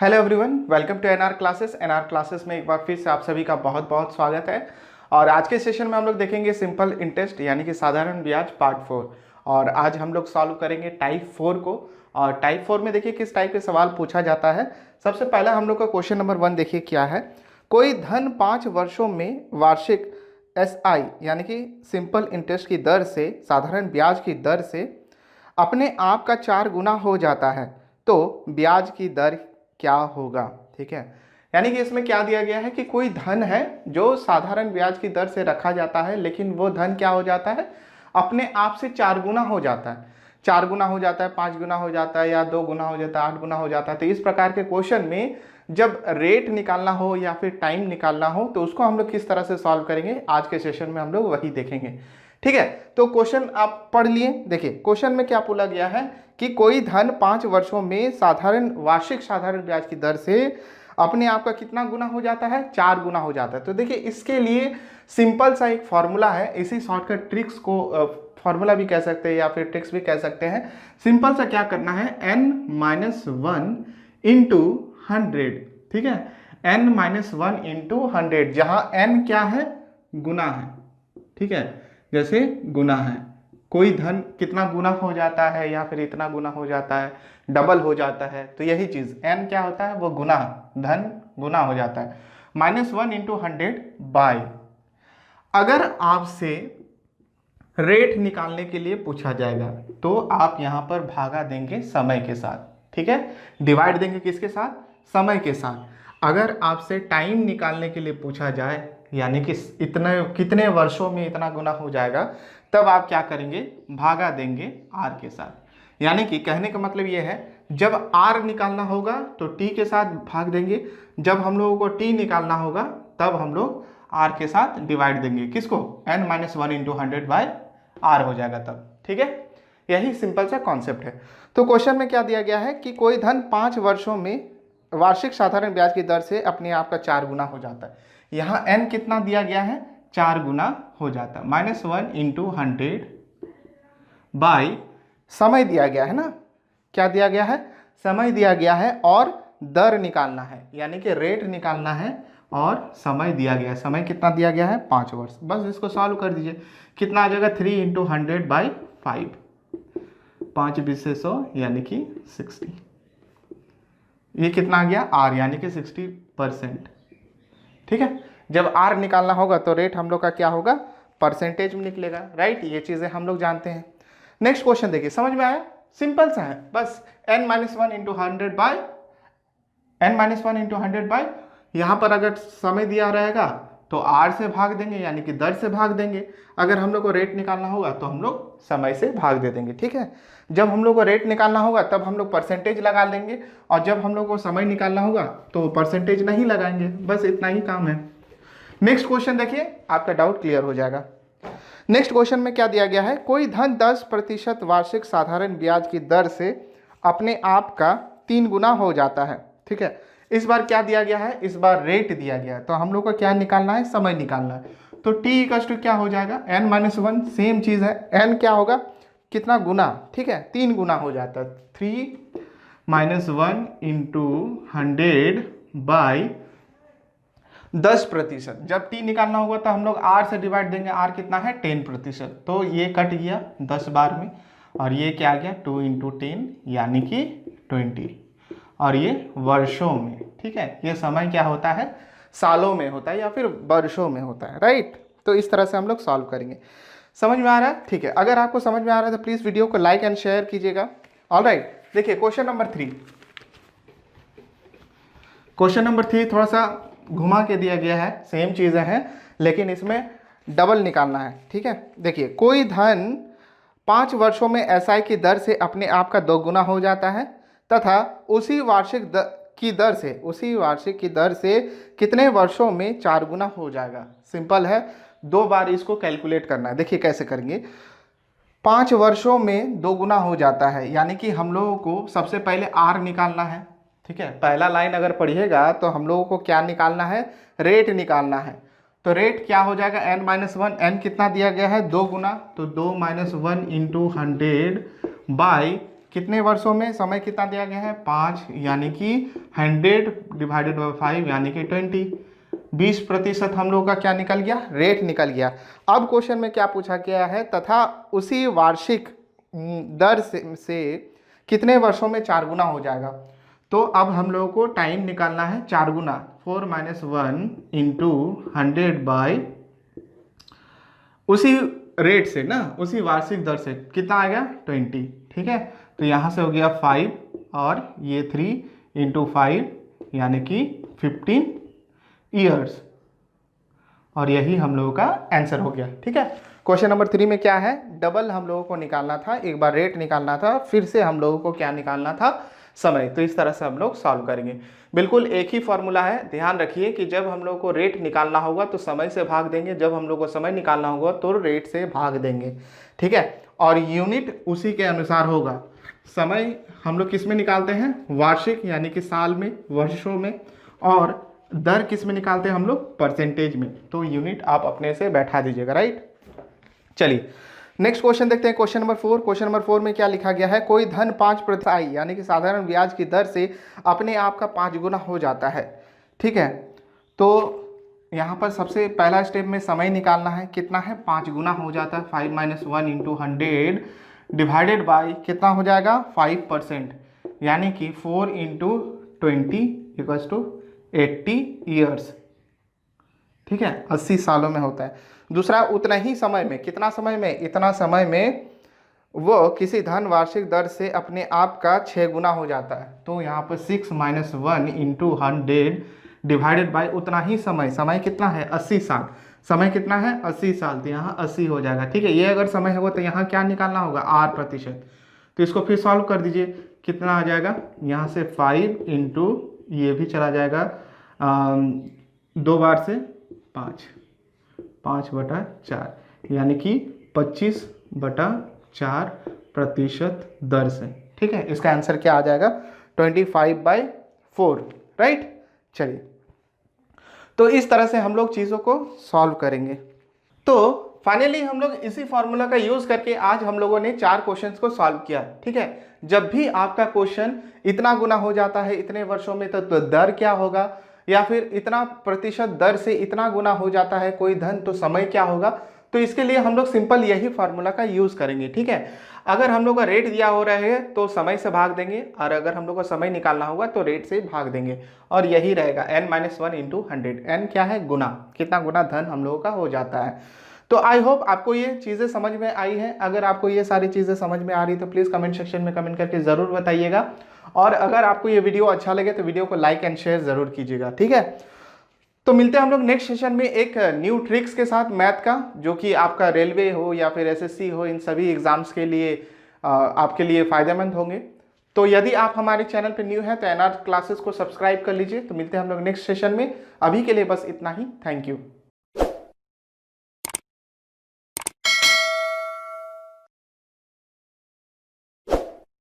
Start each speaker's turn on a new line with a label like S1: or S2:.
S1: Hello everyone, welcome to NR classes. NR classes में एक बार फिर से आप सभी का बहुत बहुत स्वागत है। और आज के सेशन में हम लोग देखेंगे सिंपल इंटरेस्ट यानी कि साधारण ब्याज पार्ट 4। और आज हम लोग सॉल्व करेंगे टाइप 4 को। और टाइप 4 में देखिए किस टाइप के सवाल पूछा जाता है। सबसे पहला हम लोग का क्वेश्चन नंबर 1 देखिए क्या है। कोई धन 5 वर्षों में वार्षिक SI यानी कि सिंपल इंटरेस्ट की दर से, साधारण ब्याज की दर से अपने आप का 4 गुना हो जाता है, तो ब्याज की दर क्या होगा। ठीक है, यानी कि इसमें क्या दिया गया है कि कोई धन है जो साधारण ब्याज की दर से रखा जाता है, लेकिन वो धन क्या हो जाता है, अपने आप से 4 गुना हो जाता है। 4 गुना हो जाता है, 5 गुना हो जाता है, या 2 गुना हो जाता है, 8 गुना हो जाता है। तो इस प्रकार के क्वेश्चन में जब रेट निकालना हो या फिर टाइम निकालना हो तो उसको हम लोग किस तरह से सॉल्व करेंगे, आज के सेशन में हम लोग वही देखेंगे। ठीक है, तो क्वेश्चन आप पढ़ लिए। देखिए क्वेश्चन में क्या बोला गया है कि कोई धन 5 वर्षों में वार्षिक साधारण ब्याज की दर से अपने आप का कितना गुना हो जाता है, 4 गुना हो जाता है। तो देखिए इसके लिए सिंपल सा एक फॉर्मूला है। इसी शॉर्टकट ट्रिक्स को फॉर्मूला भी कह सकते हैं या फिर ट्रिक्स भी कह सकते हैं। सिंपल सा क्या करना है, n-1 इंटू 100। ठीक है, n-1 इंटू 100, जहां n क्या है, गुना है। ठीक है, जैसे गुना है, कोई धन कितना गुना हो जाता है या फिर इतना गुना हो जाता है, डबल हो जाता है। तो यही चीज n क्या होता है, वो गुना, धन गुना हो जाता है। -1 इंटू 100 बाय, अगर आपसे रेट निकालने के लिए पूछा जाएगा तो आप यहां पर भागा देंगे समय के साथ। ठीक है, डिवाइड देंगे किसके साथ, समय के साथ। अगर आपसे टाइम निकालने के लिए पूछा जाए यानी कि इतने कितने वर्षों में इतना गुना हो जाएगा, तब आप क्या करेंगे, भागा देंगे r के साथ। यानी कि कहने का मतलब ये है, जब r निकालना होगा तो t के साथ भाग देंगे, जब हम लोगों को t निकालना होगा तब हम लोग r के साथ डिवाइड देंगे। किसको, n-1 इंटू 100 बाय r हो जाएगा तब। ठीक है, यही सिंपल सा कॉन्सेप्ट है। तो क्वेश्चन में क्या दिया गया है कि कोई धन 5 वर्षों में वार्षिक साधारण ब्याज की दर से अपने आप का 4 गुना हो जाता है। यहाँ n कितना दिया गया है, 4 गुना हो जाता है। -1 इंटू 100 बाई, समय दिया गया है ना, क्या दिया गया है, समय दिया गया है और दर निकालना है यानी कि रेट निकालना है, और समय दिया गया है। समय कितना दिया गया है, 5 वर्ष। बस इसको सॉल्व कर दीजिए, कितना आ जाएगा, 3 इंटू 100 बाई 5, 5 20 से 100 यानी कि 60। ये कितना आ गया, r यानी कि 60%। ठीक है, जब r निकालना होगा तो रेट हम लोग का क्या होगा, परसेंटेज में निकलेगा। राइट, ये चीजें हम लोग जानते हैं। नेक्स्ट क्वेश्चन देखिए, समझ में आया, सिंपल सा है। बस n-1 into 100 by, n-1 into 100 by, यहाँ पर अगर समय दिया रहेगा तो r से भाग देंगे यानी कि दर से भाग देंगे। अगर हम लोग को रेट निकालना होगा तो हम लोग समय से भाग दे देंगे। ठीक है, जब हम लोग को रेट निकालना होगा तब हम लोग परसेंटेज लगा लेंगे, और जब हम लोग को समय निकालना होगा तो परसेंटेज नहीं लगाएंगे। बस इतना ही काम है। नेक्स्ट क्वेश्चन देखिए, आपका डाउट क्लियर हो जाएगा। नेक्स्ट क्वेश्चन में क्या दिया गया है, कोई धन 10% वार्षिक साधारण ब्याज की दर से अपने आप का 3 गुना हो जाता है। ठीक है, इस बार क्या दिया गया है, इस बार रेट दिया गया है, तो हम लोग को क्या निकालना है, समय निकालना है। तो t इक्वल टू क्या हो जाएगा, n-1, सेम चीज है, n क्या होगा, कितना गुना, ठीक है, 3 गुना हो जाता है। 3-1 इंटू 100 बाई 10%। जब t निकालना होगा तो हम लोग r से डिवाइड देंगे, r कितना है, 10%। तो ये कट गया 10 बार में, और ये क्या आ गया, 2 इंटू 10 यानी कि 20, और ये वर्षों में। ठीक है, ये समय क्या होता है, सालों में होता है या फिर वर्षों में होता है। राइट, तो इस तरह से हम लोग सॉल्व करेंगे। समझ में आ रहा है, ठीक है। अगर आपको समझ में आ रहा है तो प्लीज वीडियो को लाइक एंड शेयर कीजिएगा। ऑलराइट, देखिए क्वेश्चन नंबर 3। क्वेश्चन नंबर 3 थोड़ा सा घुमा के दिया गया है, सेम चीजें हैं लेकिन इसमें डबल निकालना है। ठीक है, देखिए कोई धन 5 वर्षों में SI की दर से अपने आप का 2 गुना हो जाता है, तथा उसी वार्षिक की दर से कितने वर्षों में 4 गुना हो जाएगा। सिंपल है, 2 बार इसको कैलकुलेट करना है। देखिए कैसे करेंगे, 5 वर्षों में 2 गुना हो जाता है यानी कि हम लोगों को सबसे पहले r निकालना है। ठीक है, पहला लाइन अगर पढ़िएगा तो हम लोगों को क्या निकालना है, रेट निकालना है। तो रेट क्या हो जाएगा, n-1, n कितना दिया गया है, 2 गुना, तो 2 - 1 इंटू 100 बाई कितने वर्षों में, समय कितना दिया गया है 5, यानी कि 100 डिवाइडेड बाई 5 यानी कि 20। 20% हम लोग का क्या निकल गया, रेट निकल गया। अब क्वेश्चन में क्या पूछा गया है, तथा उसी वार्षिक दर से कितने वर्षों में 4 गुना हो जाएगा। तो अब हम लोगों को टाइम निकालना है 4 गुना, 4 - 1 इंटू 100 बाई उसी रेट से ना, उसी वार्षिक दर से कितना आ गया 20। ठीक है, तो यहाँ से हो गया 5 और ये 3 इंटू 5 यानी कि 15 ईयर्स, और यही हम लोगों का आंसर हो गया। ठीक है, क्वेश्चन नंबर 3 में क्या है, डबल हम लोगों को निकालना था, एक बार रेट निकालना था, फिर से हम लोगों को क्या निकालना था, समय। तो इस तरह से हम लोग सॉल्व करेंगे। बिल्कुल एक ही फॉर्मूला है, ध्यान रखिए कि जब हम लोग को रेट निकालना होगा तो समय से भाग देंगे, जब हम लोग को समय निकालना होगा तो रेट से भाग देंगे। ठीक है, और यूनिट उसी के अनुसार होगा। समय हम लोग किस में निकालते हैं, वार्षिक यानी कि साल में, वर्षों में, और दर किस में निकालते हैं हम लोग, परसेंटेज में। तो यूनिट आप अपने से बैठा दीजिएगा, राइट। चलिए नेक्स्ट क्वेश्चन देखते हैं, क्वेश्चन नंबर 4। क्वेश्चन नंबर 4 में क्या लिखा गया है, कोई धन 5% आई यानी कि साधारण ब्याज की दर से अपने आप का 5 गुना हो जाता है। ठीक है, तो यहाँ पर सबसे पहला स्टेप में समय निकालना है, कितना है 5 गुना हो जाता है। 5 - 1 इंटू 100 डिवाइडेड बाई कितना हो जाएगा 5%, यानी कि 4 इंटू 20 इक्वल्स टू 80 ईयर्स। ठीक है, 80 सालों में होता है। दूसरा, उतना ही समय में, कितना समय में, इतना समय में वो किसी धन वार्षिक दर से अपने आप का 6 गुना हो जाता है। तो यहाँ पर 6 - 1 इंटू 100 डिवाइडेड बाई उतना ही समय, समय कितना है 80 साल, समय कितना है 80 साल, तो यहाँ 80 हो जाएगा। ठीक है, ये अगर समय होगा तो यहाँ क्या निकालना होगा R%। तो इसको फिर सॉल्व कर दीजिए, कितना आ जाएगा, यहाँ से 5 इंटू ये भी चला जाएगा 2 बार से 5/4 यानी कि 25/4% दर से। ठीक है, इसका आंसर क्या आ जाएगा 25/4, राइट। चलिए, तो इस तरह से हम लोग चीज़ों को सॉल्व करेंगे। तो फाइनली हम लोग इसी फॉर्मूला का यूज करके आज हम लोगों ने 4 क्वेश्चंस को सॉल्व किया। ठीक है, जब भी आपका क्वेश्चन इतना गुना हो जाता है इतने वर्षों में, तो दर क्या होगा, या फिर इतना प्रतिशत दर से इतना गुना हो जाता है कोई धन, तो समय क्या होगा। तो इसके लिए हम लोग सिंपल यही फार्मूला का यूज करेंगे। ठीक है, अगर हम लोग का रेट दिया हो रहा है तो समय से भाग देंगे, और अगर हम लोग को समय निकालना होगा तो रेट से भाग देंगे, और यही रहेगा n - 1 इंटू 100। n क्या है, गुना, कितना गुना धन हम लोगों का हो जाता है। तो आई होप आपको ये चीज़ें समझ में आई हैं। अगर आपको ये सारी चीज़ें समझ में आ रही तो प्लीज़ कमेंट सेक्शन में कमेंट करके ज़रूर बताइएगा, और अगर आपको ये वीडियो अच्छा लगे तो वीडियो को लाइक एंड शेयर ज़रूर कीजिएगा। ठीक है, तो मिलते हैं हम लोग नेक्स्ट सेशन में एक न्यू ट्रिक्स के साथ मैथ का, जो कि आपका रेलवे हो या फिर एसएससी हो, इन सभी एग्जाम्स के लिए आपके लिए फ़ायदेमंद होंगे। तो यदि आप हमारे चैनल पर न्यू हैं तो एनआर क्लासेस को सब्सक्राइब कर लीजिए। तो मिलते हैं हम लोग नेक्स्ट सेशन में, अभी के लिए बस इतना ही। Thank you.